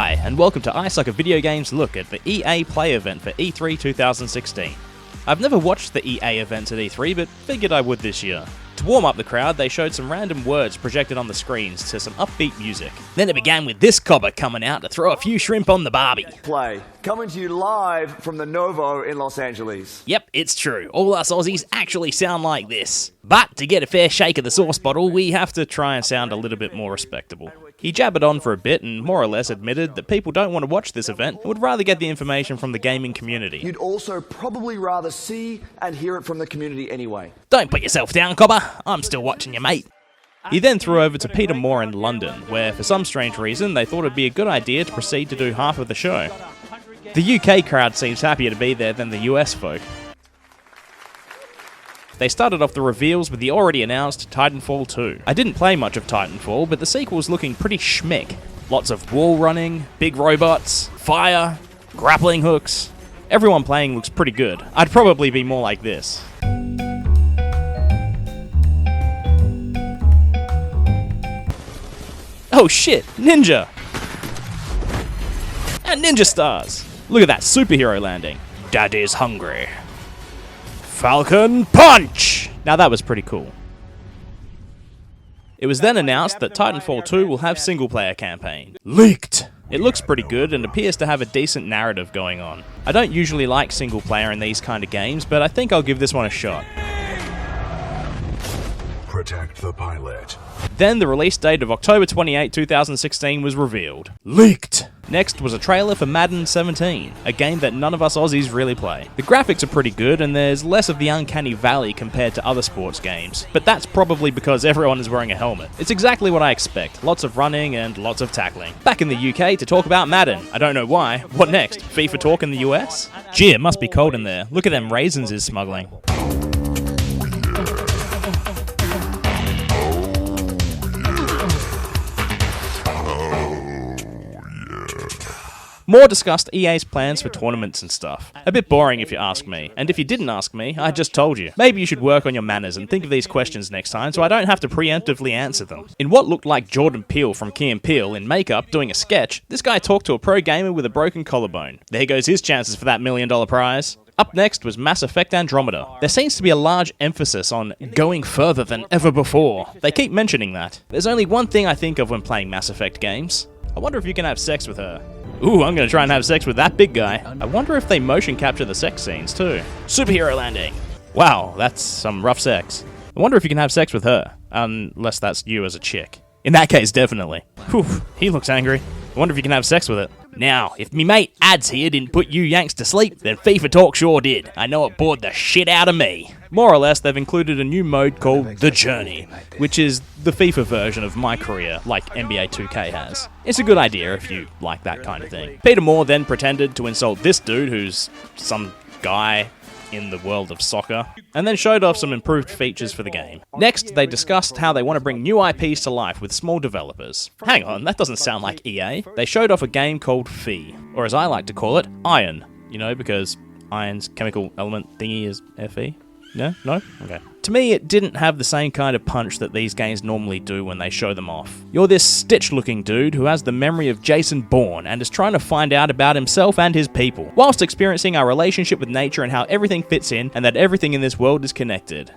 Hi, and welcome to I Suck at Video Games look at the EA Play event for E3 2016. I've never watched the EA events at E3, but figured I would this year. To warm up the crowd, they showed some random words projected on the screens to some upbeat music. Then it began with this cobber coming out to throw a few shrimp on the barbie. Play, coming to you live from the Novo in Los Angeles. Yep, it's true. All us Aussies actually sound like this. But to get a fair shake of the sauce bottle, we have to try and sound a little bit more respectable. He jabbered on for a bit and more or less admitted that people don't want to watch this event and would rather get the information from the gaming community. You'd also probably rather see and hear it from the community anyway. Don't put yourself down, cobber. I'm still watching you, mate. He then threw over to Peter Moore in London, where for some strange reason they thought it'd be a good idea to proceed to do half of the show. The UK crowd seems happier to be there than the US folk. They started off the reveals with the already announced Titanfall 2. I didn't play much of Titanfall, but the sequel's looking pretty schmick. Lots of wall running, big robots, fire, grappling hooks. Everyone playing looks pretty good. I'd probably be more like this. Oh shit, Ninja! And Ninja Stars! Look at that superhero landing. Daddy's hungry. Falcon Punch! Now that was pretty cool. It was then announced that Titanfall 2 will have single-player campaign. Leaked! It looks pretty good and appears to have a decent narrative going on. I don't usually like single-player in these kind of games, but I think I'll give this one a shot. Protect the pilot. Then the release date of October 28, 2016 was revealed. Leaked! Next was a trailer for Madden 17, a game that none of us Aussies really play. The graphics are pretty good and there's less of the uncanny valley compared to other sports games, but that's probably because everyone is wearing a helmet. It's exactly what I expect, lots of running and lots of tackling. Back in the UK to talk about Madden. I don't know why. What next? FIFA talk in the US? Gee, it must be cold in there. Look at them raisins he's smuggling. Moore discussed EA's plans for tournaments and stuff. A bit boring if you ask me, and if you didn't ask me, I just told you. Maybe you should work on your manners and think of these questions next time so I don't have to preemptively answer them. In what looked like Jordan Peele from Key & Peele in makeup doing a sketch, this guy talked to a pro gamer with a broken collarbone. There goes his chances for that $1 million prize. Up next was Mass Effect Andromeda. There seems to be a large emphasis on going further than ever before. They keep mentioning that. There's only one thing I think of when playing Mass Effect games. I wonder if you can have sex with her. Ooh, I'm gonna try and have sex with that big guy. I wonder if they motion capture the sex scenes too. Superhero landing. Wow, that's some rough sex. I wonder if you can have sex with her. Unless that's you as a chick. In that case, definitely. Whew, he looks angry. I wonder if you can have sex with it. Now, if me mate Ads here didn't put you Yanks to sleep, then FIFA Talk sure did. I know it bored the shit out of me. More or less, they've included a new mode called The Journey, which is the FIFA version of My Career, like NBA 2K has. It's a good idea if you like that kind of thing. Peter Moore then pretended to insult this dude, who's some guy in the world of soccer, and then showed off some improved features for the game. Next, they discussed how they want to bring new IPs to life with small developers. Hang on, that doesn't sound like EA. They showed off a game called Phi, or as I like to call it, Iron. You know, because iron's chemical element thingy is Fe? Yeah? No? Okay. To me, it didn't have the same kind of punch that these games normally do when they show them off. You're this Stitch-looking dude who has the memory of Jason Bourne and is trying to find out about himself and his people, whilst experiencing our relationship with nature and how everything fits in and that everything in this world is connected.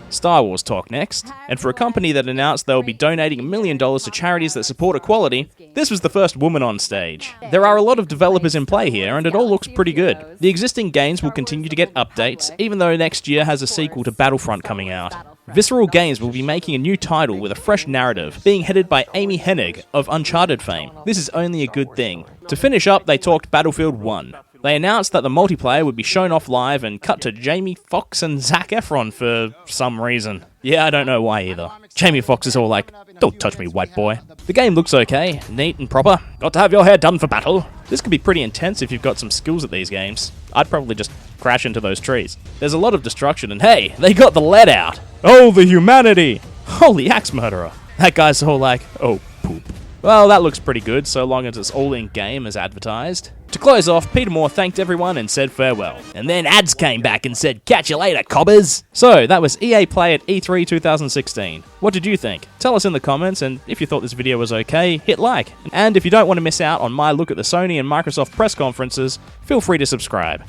Star Wars talk next, and for a company that announced they will be donating $1 million to charities that support equality, this was the first woman on stage. There are a lot of developers in play here, and it all looks pretty good. The existing games will continue to get updates, even though next year has a sequel to Battlefront coming out. Visceral Games will be making a new title with a fresh narrative, being headed by Amy Hennig of Uncharted fame. This is only a good thing. To finish up, they talked Battlefield 1. They announced that the multiplayer would be shown off live and cut to Jamie Foxx and Zac Efron for some reason. Yeah, I don't know why either. Jamie Foxx is all like, "Don't touch me, white boy." The game looks okay, neat and proper. Got to have your hair done for battle. This could be pretty intense if you've got some skills at these games. I'd probably just crash into those trees. There's a lot of destruction and hey, they got the lead out. Oh, the humanity! Holy axe murderer. That guy's all like, oh, poop. Well, that looks pretty good, so long as it's all in-game as advertised. To close off, Peter Moore thanked everyone and said farewell. And then ads came back and said, "Catch you later, cobbers." So, that was EA Play at E3 2016. What did you think? Tell us in the comments, and if you thought this video was okay, hit like. And if you don't want to miss out on my look at the Sony and Microsoft press conferences, feel free to subscribe.